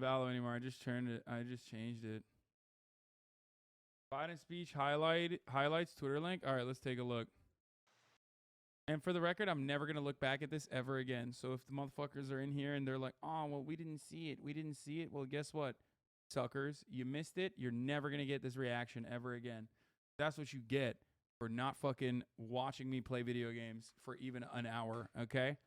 follow anymore. I just turned it. I just changed it. Biden speech highlights Twitter link. All right, let's take a look. And for the record, I'm never going to look back at this ever again. So if the motherfuckers are in here and they're like, oh, well, we didn't see it. We didn't see it. Well, guess what? Suckers, you missed it. You're never going to get this reaction ever again. That's what you get for not fucking watching me play video games for even an hour, okay?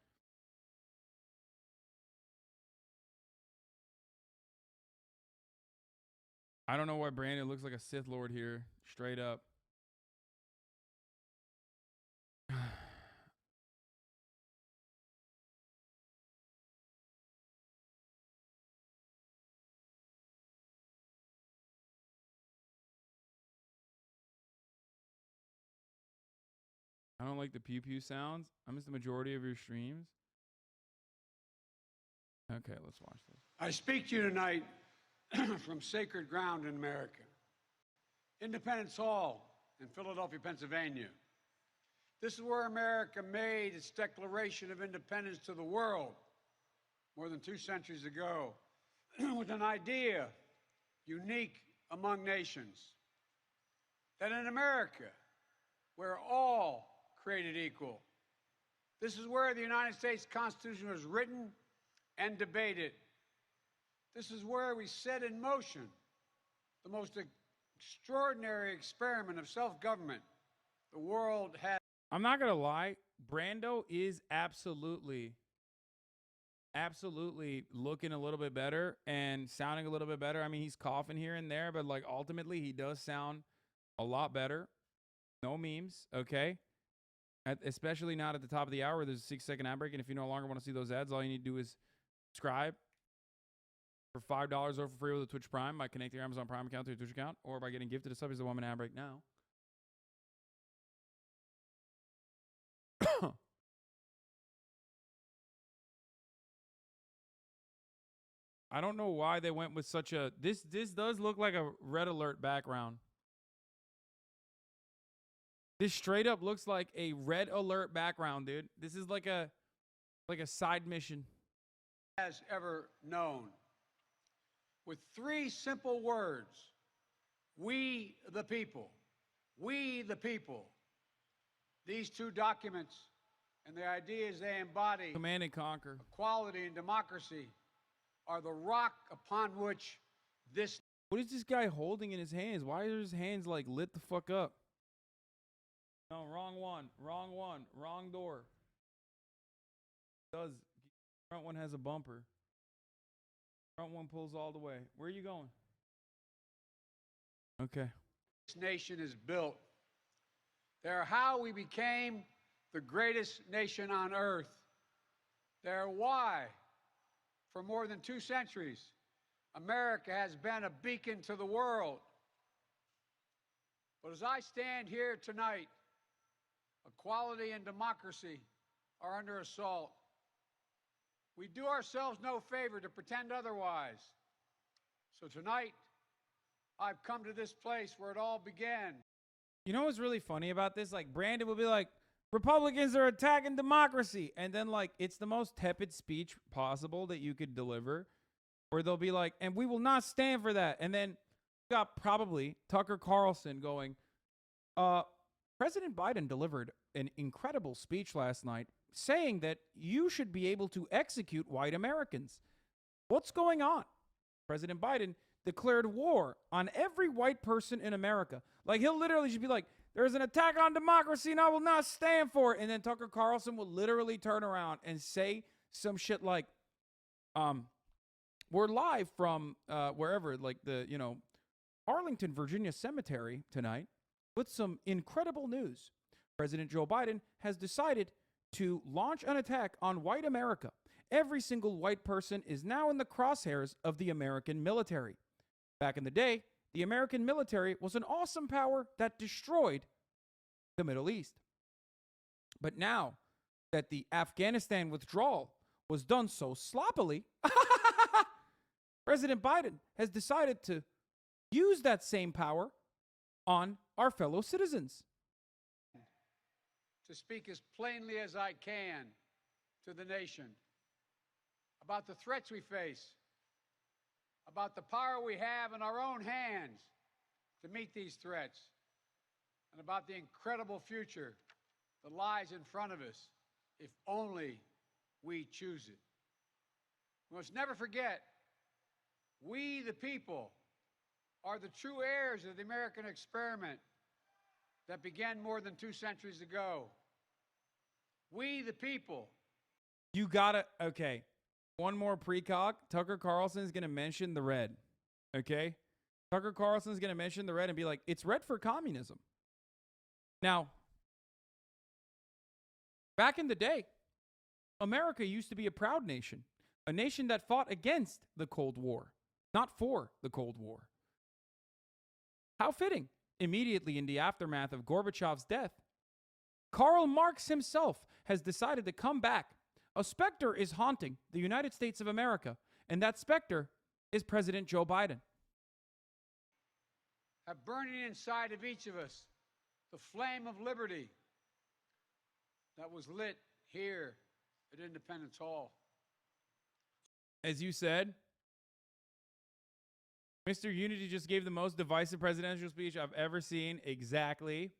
I don't know why Brandon looks like a Sith Lord here, straight up. I don't like the pew pew sounds. I miss the majority of your streams. Okay, let's watch this. I speak to you tonight from sacred ground in America. Independence Hall in Philadelphia, Pennsylvania. This is where America made its Declaration of Independence to the world more than 2 centuries ago with an idea unique among nations, that in America, we're all created equal. This is where the United States Constitution was written and debated. This is where we set in motion the most extraordinary experiment of self-government the world has. I'm not going to lie. Brando is absolutely looking a little bit better and sounding a little bit better. I mean, he's coughing here and there, but like ultimately he does sound a lot better. No memes, okay? Especially not at the top of the hour. There's a 6-second ad break, and if you no longer want to see those ads, all you need to do is subscribe for $5 or for free with a Twitch Prime by connecting your Amazon Prime account to your Twitch account, or by getting gifted a sub as a 1-minute ad break now. I don't know why they went with such a... This does look like a red alert background. This straight up looks like a red alert background, dude. This is like a side mission. Has ever known. With 3 simple words. We the people. We the people. These 2 documents and the ideas they embody, Command and conquer. Equality and democracy, are the rock upon which this... What is this guy holding in his hands? Why are his hands like lit the fuck up? No, wrong one. Wrong one. Wrong door. Does. Front one has a bumper. Front one pulls all the way. Where are you going? Okay. This nation is built. They're how we became the greatest nation on earth. They're why, for more than 2 centuries, America has been a beacon to the world. But as I stand here tonight, equality and democracy are under assault. We do ourselves no favor to pretend otherwise. So tonight, I've come to this place where it all began. You know what's really funny about this? Like, Brandon will be like, Republicans are attacking democracy. And then, like, it's the most tepid speech possible that you could deliver. Where they'll be like, and we will not stand for that. And then you got probably Tucker Carlson going, President Biden delivered an incredible speech last night saying that you should be able to execute white Americans. What's going on? President Biden declared war on every white person in America. Like, he'll literally just be like, there's an attack on democracy and I will not stand for it. And then Tucker Carlson will literally turn around and say some shit like, we're live from wherever, like the, Arlington, Virginia cemetery tonight with some incredible news. President Joe Biden has decided to launch an attack on white America. Every single white person is now in the crosshairs of the American military. Back in the day, the American military was an awesome power that destroyed the Middle East. But now that the Afghanistan withdrawal was done so sloppily, President Biden has decided to use that same power on our fellow citizens. To speak as plainly as I can to the nation about the threats we face about the power we have in our own hands to meet these threats, and about the incredible future that lies in front of us if only we choose it. We must never forget, we the people are the true heirs of the American experiment that began more than 2 centuries ago. We the people. You gotta, okay. One more precog. Tucker Carlson is going to mention the red. Okay? Tucker Carlson is going to mention the red and be like, it's red for communism. Now, back in the day, America used to be a proud nation. A nation that fought against the Cold War, not for the Cold War. How fitting. Immediately in the aftermath of Gorbachev's death, Karl Marx himself has decided to come back. A specter is haunting the United States of America, and that specter is President Joe Biden. Have burning inside of each of us the flame of liberty that was lit here at Independence Hall. As you said, Mr. Unity just gave the most divisive presidential speech I've ever seen. Exactly.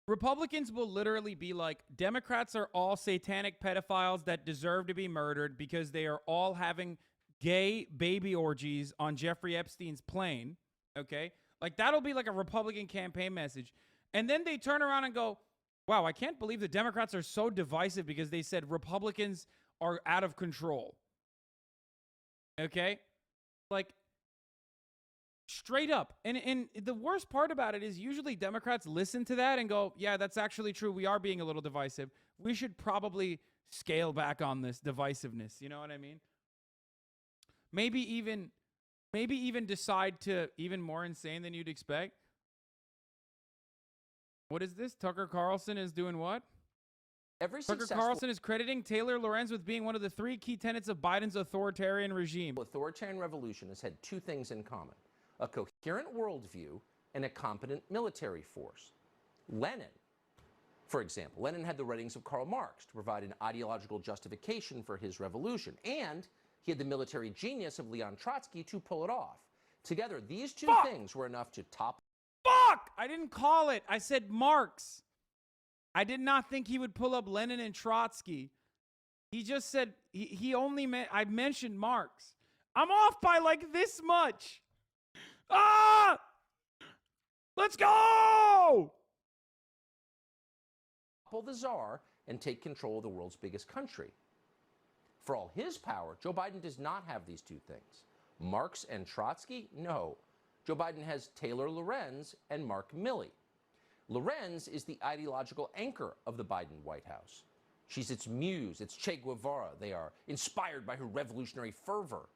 Republicans will literally be like, Democrats are all satanic pedophiles that deserve to be murdered because they are all having gay baby orgies on Jeffrey Epstein's plane. Okay? Like, that'll be like a Republican campaign message. And then they turn around and go, wow, I can't believe the Democrats are so divisive because they said Republicans are out of control. Okay? Like, straight up. And the worst part about it is usually Democrats listen to that and go, yeah, that's actually true. We are being a little divisive. We should probably scale back on this divisiveness. You know what I mean? Maybe even decide to even more insane than you'd expect. What is this? Tucker Carlson is doing what? Tucker Carlson is crediting Taylor Lorenz with being one of the 3 key tenets of Biden's authoritarian regime. Authoritarian revolution has had 2 things in common: a coherent worldview and a competent military force. Lenin, for example, Lenin had the writings of Karl Marx to provide an ideological justification for his revolution, and he had the military genius of Leon Trotsky to pull it off. Together, these 2 things were enough to topple. Fuck! I didn't call it. I said Marx. I did not think he would pull up Lenin and Trotsky. He just said, he only meant, I mentioned Marx. I'm off by like this much. Ah! Let's go! Topple the czar and take control of the world's biggest country. For all his power, Joe Biden does not have these 2 things. Marx and Trotsky? No. Joe Biden has Taylor Lorenz and Mark Milley. Lorenz is the ideological anchor of the Biden White House. She's its muse, its Che Guevara. They are inspired by her revolutionary fervor.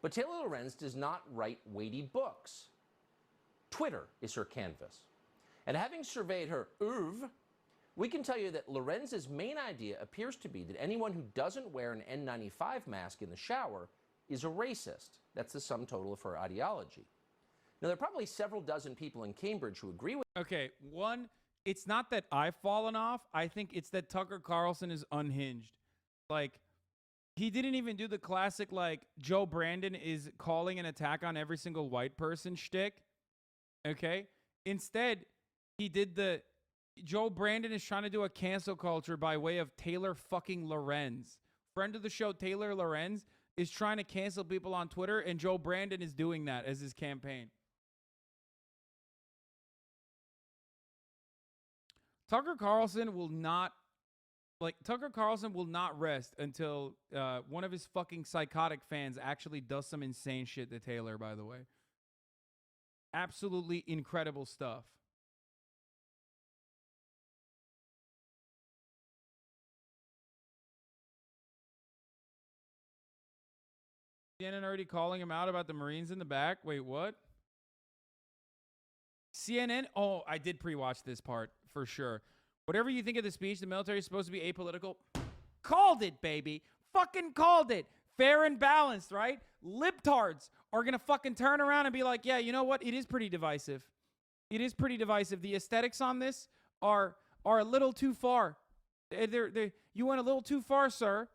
But Taylor Lorenz does not write weighty books. Twitter is her canvas. And having surveyed her oeuvre, we can tell you that Lorenz's main idea appears to be that anyone who doesn't wear an N95 mask in the shower is a racist. That's the sum total of her ideology. Now, there are probably several dozen people in Cambridge who agree with... Okay, one, it's not that I've fallen off. I think it's that Tucker Carlson is unhinged. Like, he didn't even do the classic, like, Joe Brandon is calling an attack on every single white person shtick. Okay? Instead, he did the... Joe Brandon is trying to do a cancel culture by way of Taylor fucking Lorenz. Friend of the show, Taylor Lorenz, is trying to cancel people on Twitter, and Joe Brandon is doing that as his campaign. Tucker Carlson will not rest until one of his fucking psychotic fans actually does some insane shit to Taylor, by the way. Absolutely incredible stuff. CNN already calling him out about the Marines in the back. Wait, what? CNN? Oh, I did pre-watch this part for sure. Whatever you think of the speech, the military is supposed to be apolitical. Called it, baby. Fucking called it. Fair and balanced, right? Libtards are going to fucking turn around and be like, yeah, you know what? It is pretty divisive. It is pretty divisive. The aesthetics on this are a little too far. You went a little too far, sir.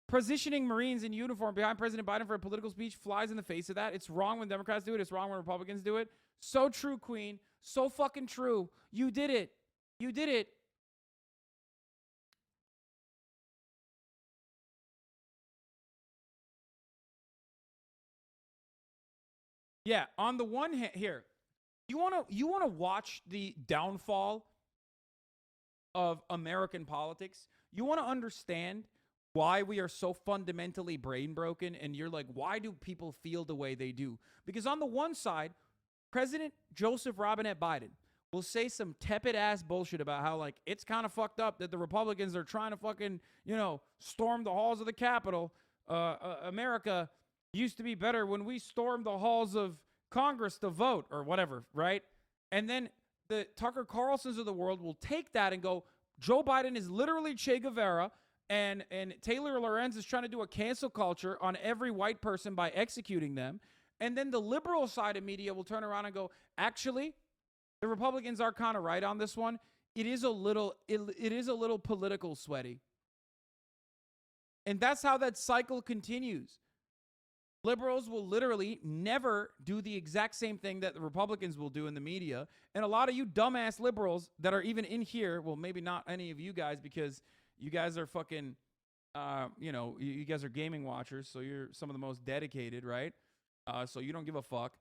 Positioning Marines in uniform behind President Biden for a political speech flies in the face of that. It's wrong when Democrats do it. It's wrong when Republicans do it. So true, Queen. So fucking true. You did it. You did it. Yeah, on the one hand, here, you wanna watch the downfall of American politics. You want to understand why we are so fundamentally brain broken, and you're like, why do people feel the way they do? Because on the one side, President Joseph Robinette Biden will say some tepid ass bullshit about how, like, it's kind of fucked up that the Republicans are trying to fucking, storm the halls of the Capitol. America used to be better when we stormed the halls of Congress to vote or whatever, right? And then the Tucker Carlsons of the world will take that and go, Joe Biden is literally Che Guevara, and Taylor Lorenz is trying to do a cancel culture on every white person by executing them. And then the liberal side of media will turn around and go, actually, the Republicans are kind of right on this one. It is a little political sweaty. And that's how that cycle continues. Liberals will literally never do the exact same thing that the Republicans will do in the media. And a lot of you dumbass liberals that are even in here, well, maybe not any of you guys, because you guys are fucking, you guys are gaming watchers, so you're some of the most dedicated, right? So you don't give a fuck.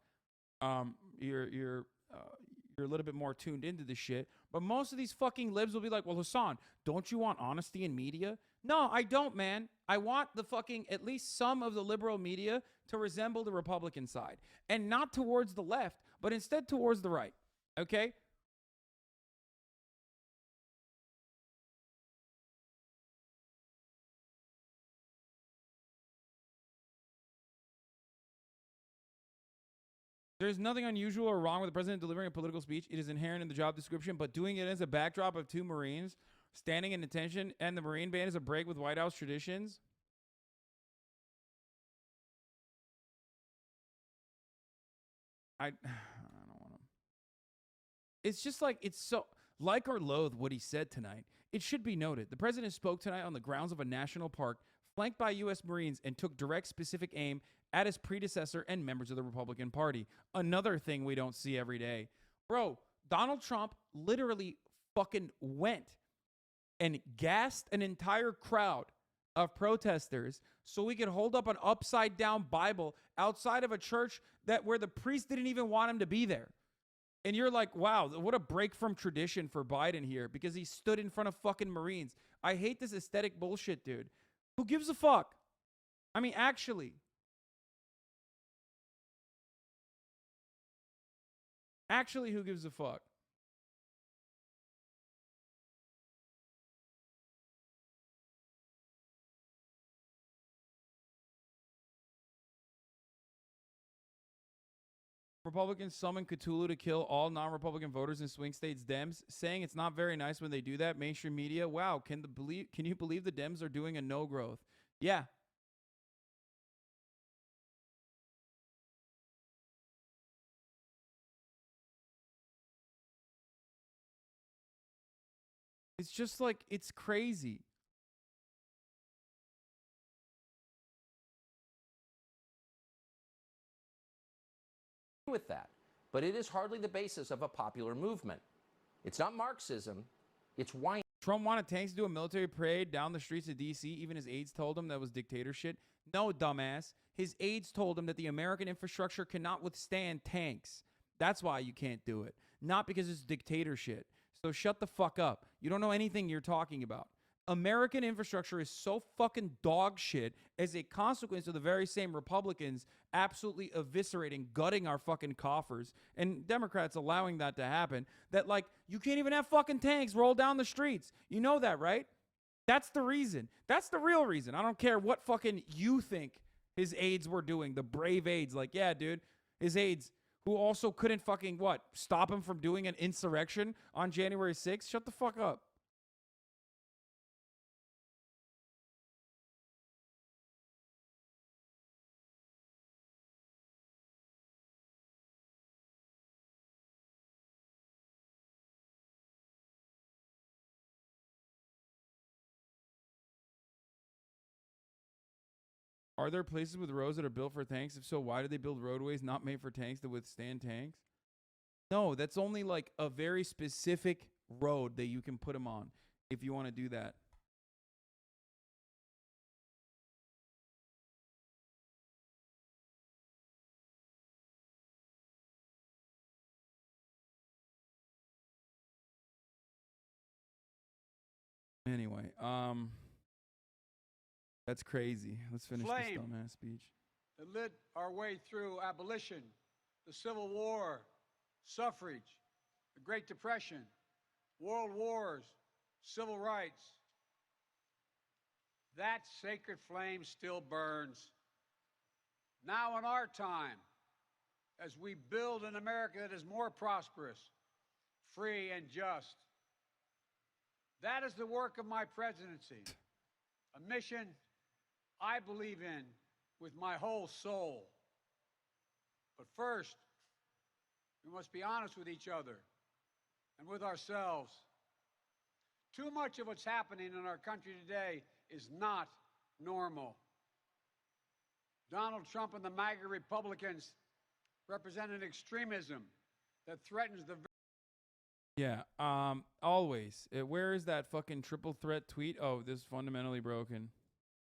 You're a little bit more tuned into this shit. But most of these fucking libs will be like, well, Hasan, don't you want honesty in media? No, I don't, man. I want the fucking, at least some of the liberal media to resemble the Republican side. And not towards the left, but instead towards the right. Okay? There's nothing unusual or wrong with the president delivering a political speech. It is inherent in the job description, but doing it as a backdrop of two Marines standing in attention and the Marine Band is a break with White House traditions. I don't want to. It's just like, it's so, like or loathe what he said tonight. It should be noted, the president spoke tonight on the grounds of a national park flanked by U.S. Marines and took direct specific aim at his predecessor and members of the Republican Party. Another thing we don't see every day. Bro, Donald Trump literally fucking went and gassed an entire crowd of protesters so we could hold up an upside down Bible outside of a church where the priest didn't even want him to be there. And you're like, wow, what a break from tradition for Biden here, because he stood in front of fucking Marines. I hate this aesthetic bullshit, dude. Who gives a fuck? I mean, actually, who gives a fuck? Republicans summon Cthulhu to kill all non-Republican voters in swing states Dems, saying it's not very nice when they do that. Mainstream media, wow, can you believe the Dems are doing a no growth? Yeah. It's just like, it's crazy. With that, but it is hardly the basis of a popular movement. It's not Marxism, it's whining. Trump wanted tanks to do a military parade down the streets of D.C. Even his aides told him that was dictatorship. No, dumbass. His aides told him that the American infrastructure cannot withstand tanks. That's why you can't do it. Not because it's dictatorship. So shut the fuck up. You don't know anything you're talking about. American infrastructure is so fucking dog shit as a consequence of the very same Republicans absolutely eviscerating, gutting our fucking coffers, and Democrats allowing that to happen, that, like, you can't even have fucking tanks roll down the streets. You know that, right? That's the reason. That's the real reason. I don't care what fucking you think his aides were doing, the brave aides. Like, yeah, dude, his aides, who also couldn't fucking, stop him from doing an insurrection on January 6th? Shut the fuck up. Are there places with roads that are built for tanks? If so, why do they build roadways not made for tanks to withstand tanks? No, that's only like a very specific road that you can put them on if you want to do that. Anyway, that's crazy. Let's finish this dumbass speech. That led our way through abolition, the Civil War, suffrage, the Great Depression, world wars, civil rights. That sacred flame still burns. Now in our time, as we build an America that is more prosperous, free, and just. That is the work of my presidency, a mission I believe in with my whole soul. But first, we must be honest with each other and with ourselves. Too much of what's happening in our country today is not normal. Donald Trump and the MAGA Republicans represent an extremism that threatens the... Yeah, always. Where is that fucking triple threat tweet? Oh, this is fundamentally broken.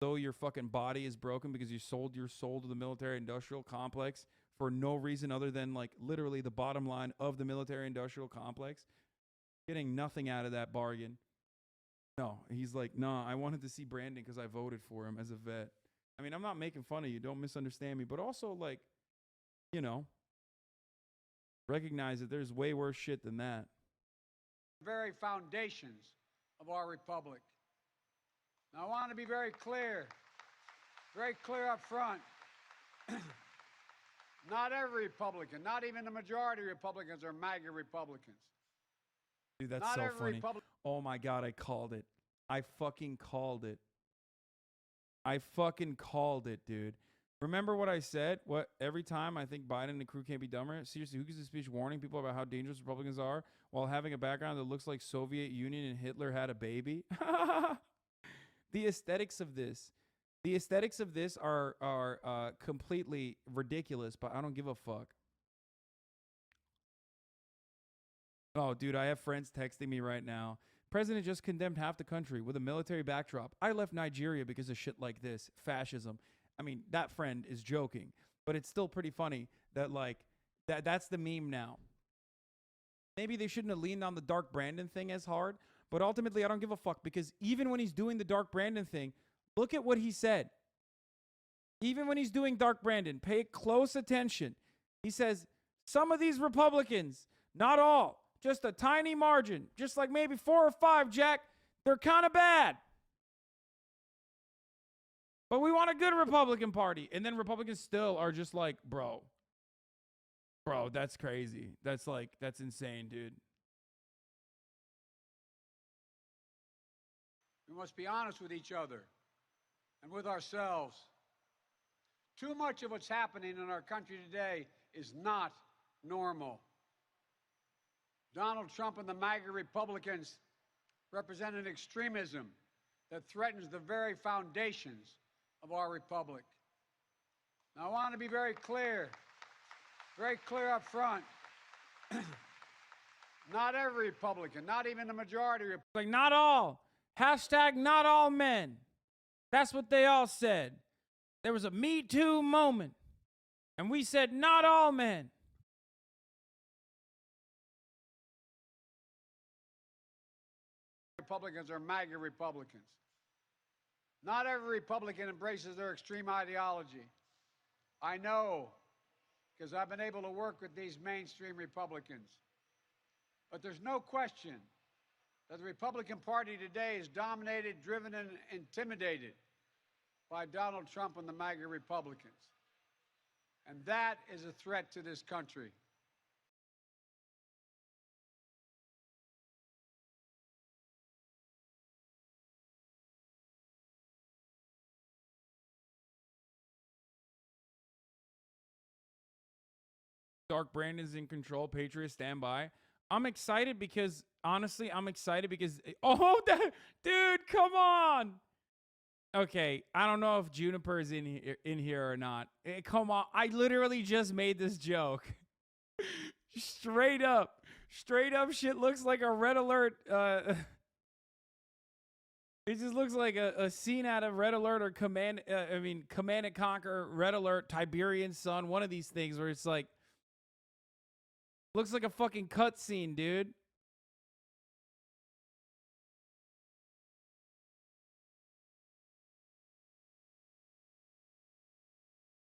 Though your fucking body is broken because you sold your soul to the military industrial complex for no reason other than like literally the bottom line of the military industrial complex. Getting nothing out of that bargain. No, he's like, nah, I wanted to see Brandon because I voted for him as a vet. I mean, I'm not making fun of you. Don't misunderstand me. But also, like, you know, recognize that there's way worse shit than that. Very foundations of our republic. Now, I want to be very clear up front. Not every Republican, not even the majority of Republicans are MAGA Republicans. Dude, that's not so every funny. Oh my God, I called it. I fucking called it. I fucking called it, dude. Remember what I said? What every time I think Biden and the crew can't be dumber. Seriously, who gives a speech warning people about how dangerous Republicans are while having a background that looks like Soviet Union and Hitler had a baby? The aesthetics of this are completely ridiculous, but I don't give a fuck. Oh, dude, I have friends texting me right now. President just condemned half the country with a military backdrop. I left Nigeria because of shit like this. Fascism. I mean, that friend is joking, but it's still pretty funny that like that's the meme now. Maybe they shouldn't have leaned on the Dark Brandon thing as hard, but ultimately I don't give a fuck because even when he's doing the Dark Brandon thing, look at what he said. Even when he's doing Dark Brandon, pay close attention. He says, some of these Republicans, not all, just a tiny margin, just like maybe 4 or 5, Jack, they're kind of bad. But we want a good Republican Party. And then Republicans still are just like, bro, that's crazy. That's insane, dude. We must be honest with each other and with ourselves. Too much of what's happening in our country today is not normal. Donald Trump and the MAGA Republicans represent an extremism that threatens the very foundations of our republic. Now, I want to be very clear up front. Not every Republican, not even the majority. Like, not all. Hashtag not all men. That's what they all said. There was a Me Too moment. And we said not all men. Republicans are MAGA Republicans. Not every Republican embraces their extreme ideology. I know, because I've been able to work with these mainstream Republicans. But there's no question that the Republican Party today is dominated, driven, and intimidated by Donald Trump and the MAGA Republicans. And that is a threat to this country. Dark Brandon's in control. Patriots stand by. I'm excited because, honestly, oh, dude, come on. Okay, I don't know if Juniper's in here or not. Come on, I literally just made this joke. Straight up shit looks like a Red Alert. It just looks like a scene out of Red Alert or Command and Conquer, Red Alert, Tiberian Sun, one of these things where it's like, looks like a fucking cutscene, dude.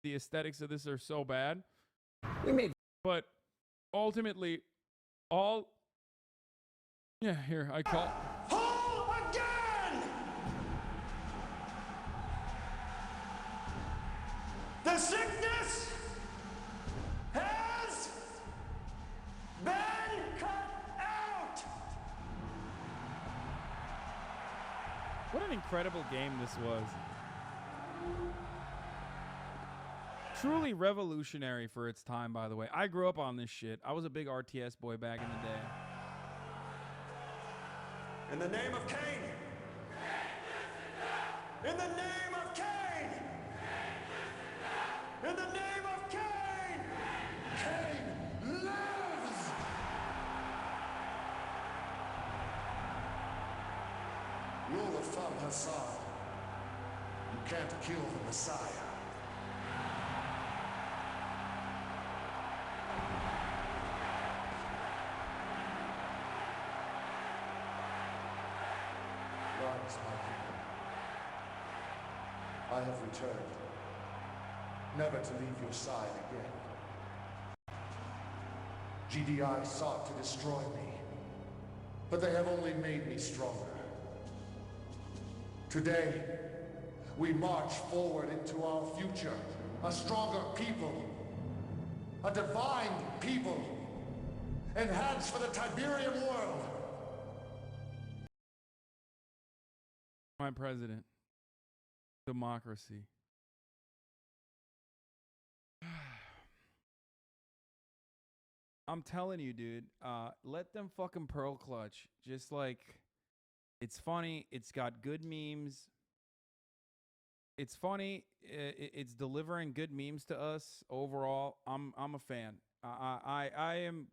The aesthetics of this are so bad. But ultimately, yeah, here, I call. Whole again! The sickness has been cut out! What an incredible game this was. Truly revolutionary for its time, by the way. I grew up on this shit. I was a big RTS boy back in the day. In the name of Cain! In the name of Cain! In the name of Cain! Cain lives! Rule of thumb, Hassan. You can't kill the Messiah. Rise, my people. I have returned, never to leave your side again. GDI sought to destroy me, but they have only made me stronger. Today, we march forward into our future, a stronger people, a divine people, enhanced for the Tiberian world. My president. Democracy. I'm telling you, dude, let them fucking pearl clutch. Just like, it's funny. It's got good memes. It's funny. It's delivering good memes to us overall. I'm a fan. I'm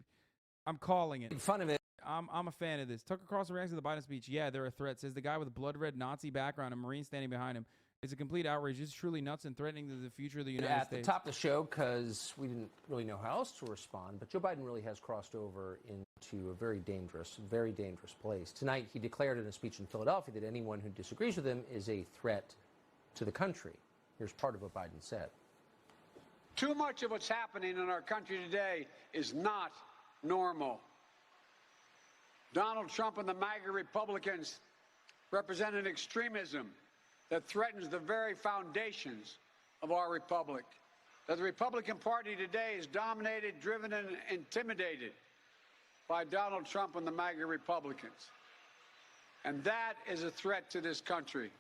calling it. Fun of it. I'm a fan of this. Tucker Carlson reacts to the Biden speech. Yeah, they're a threat. Says the guy with a blood red Nazi background and Marine standing behind him. It's a complete outrage. This is truly nuts and threatening to the future of the United States. At the top of the show, because we didn't really know how else to respond, but Joe Biden really has crossed over into a very dangerous place. Tonight, he declared in a speech in Philadelphia that anyone who disagrees with him is a threat to the country. Here's part of what Biden said. Too much of what's happening in our country today is not normal. Donald Trump and the MAGA Republicans represent an extremism that threatens the very foundations of our republic. That the Republican Party today is dominated, driven, and intimidated by Donald Trump and the MAGA Republicans. And that is a threat to this country.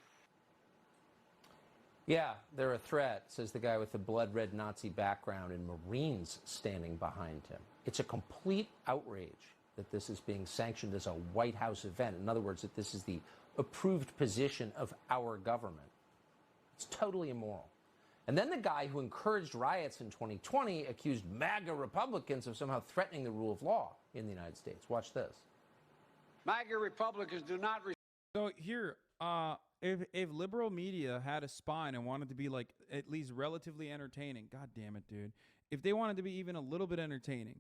Yeah, they're a threat, says the guy with the blood red Nazi background and Marines standing behind him. It's a complete outrage that this is being sanctioned as a White House event. In other words, that this is the approved position of our government. It's totally immoral. And then the guy who encouraged riots in 2020 accused MAGA Republicans of somehow threatening the rule of law in the United States. Watch this. MAGA Republicans do not... So here, if liberal media had a spine and wanted to be like at least relatively entertaining, god damn it, dude. If they wanted to be even a little bit entertaining,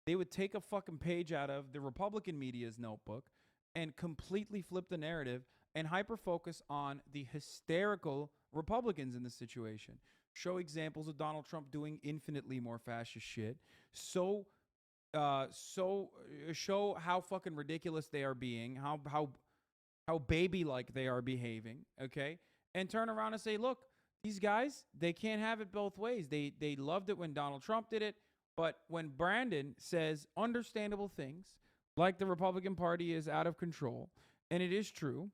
they would take a fucking page out of the Republican media's notebook and completely flip the narrative and hyper-focus on the hysterical Republicans in this situation. Show examples of Donald Trump doing infinitely more fascist shit. Show how fucking ridiculous they are being, how baby-like they are behaving, okay? And turn around and say, look, these guys, they can't have it both ways. They loved it when Donald Trump did it, but when Brandon says understandable things, like the Republican Party is out of control, and it is true.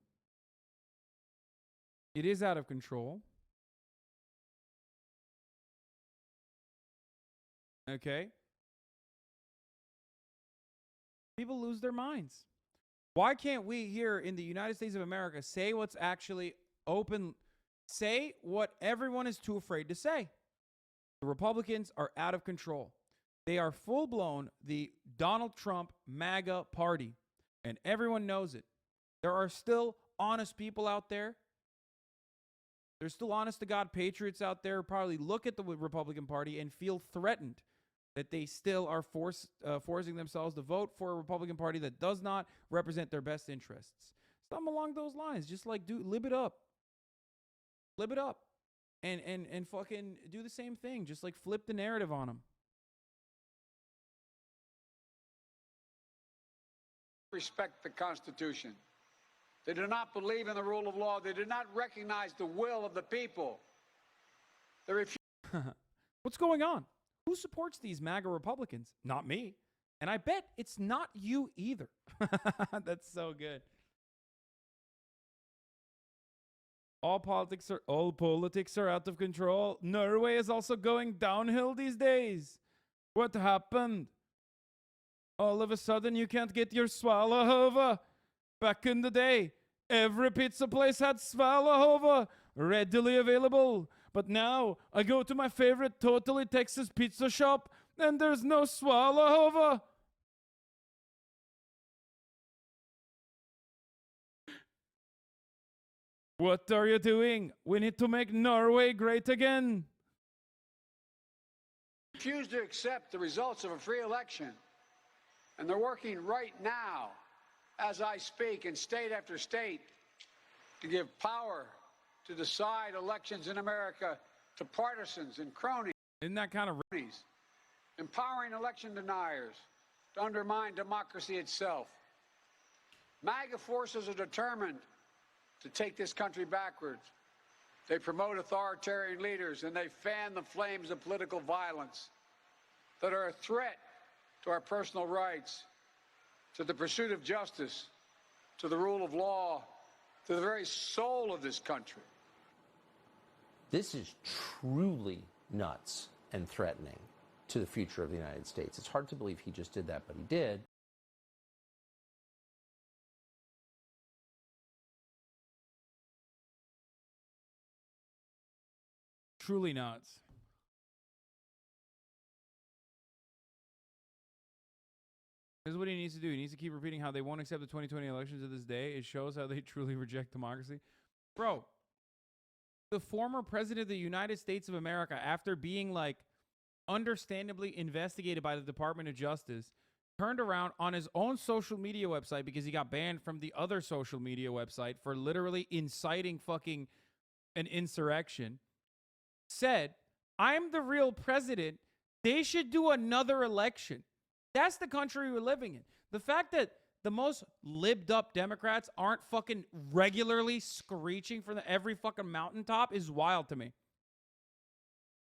It is out of control. Okay? People lose their minds. Why can't we here in the United States of America say what's actually open, say what everyone is too afraid to say. The Republicans are out of control. They are full-blown the Donald Trump MAGA party, and everyone knows it. There are still honest people out there. There's still honest-to-God patriots out there who probably look at the Republican Party and feel threatened that they still are forcing themselves to vote for a Republican Party that does not represent their best interests. Something along those lines. Just like, lib it up. Lib it up. And fucking do the same thing. Just like flip the narrative on them. Respect the Constitution. They do not believe in the rule of law. They do not recognize the will of the people. They refuse. What's going on? Who supports these MAGA Republicans? Not me. And I bet it's not you either. That's so good. All politics are out of control. Norway is also going downhill these days. What happened? All of a sudden you can't get your Svalahova. Back in the day, every pizza place had Svalahova readily available. But now I go to my favorite Totally Texas pizza shop and there's no Svalahova. What are you doing? We need to make Norway great again. Refuse to accept the results of a free election. And they're working right now, as I speak, in state after state, to give power to decide elections in America to partisans and cronies. Isn't that kind of empowering election deniers to undermine democracy itself. MAGA forces are determined to take this country backwards. They promote authoritarian leaders and they fan the flames of political violence that are a threat to our personal rights, to the pursuit of justice, to the rule of law, to the very soul of this country. This is truly nuts and threatening to the future of the United States. It's hard to believe he just did that, but he did. Truly nuts. This is what he needs to do. He needs to keep repeating how they won't accept the 2020 elections to this day. It shows how they truly reject democracy. Bro, the former president of the United States of America, after being like understandably investigated by the Department of Justice, turned around on his own social media website because he got banned from the other social media website for literally inciting fucking an insurrection, said, I'm the real president. They should do another election. That's the country we're living in. The fact that the most libbed up Democrats aren't fucking regularly screeching from every fucking mountaintop is wild to me.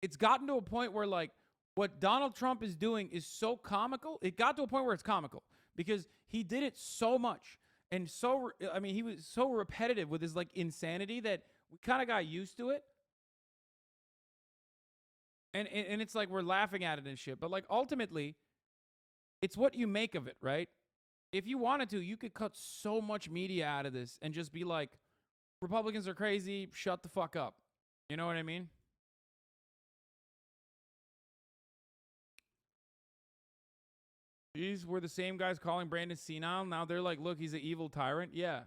It's gotten to a point where like what Donald Trump is doing is so comical. It got to a point where it's comical because he did it so much and so, I mean, he was so repetitive with his like insanity that we kind of got used to it. And it's like we're laughing at it and shit. But like ultimately, it's what you make of it, right? If you wanted to, you could cut so much media out of this and just be like, Republicans are crazy, shut the fuck up. You know what I mean? These were the same guys calling Brandon senile. Now they're like, look, he's an evil tyrant. Yeah.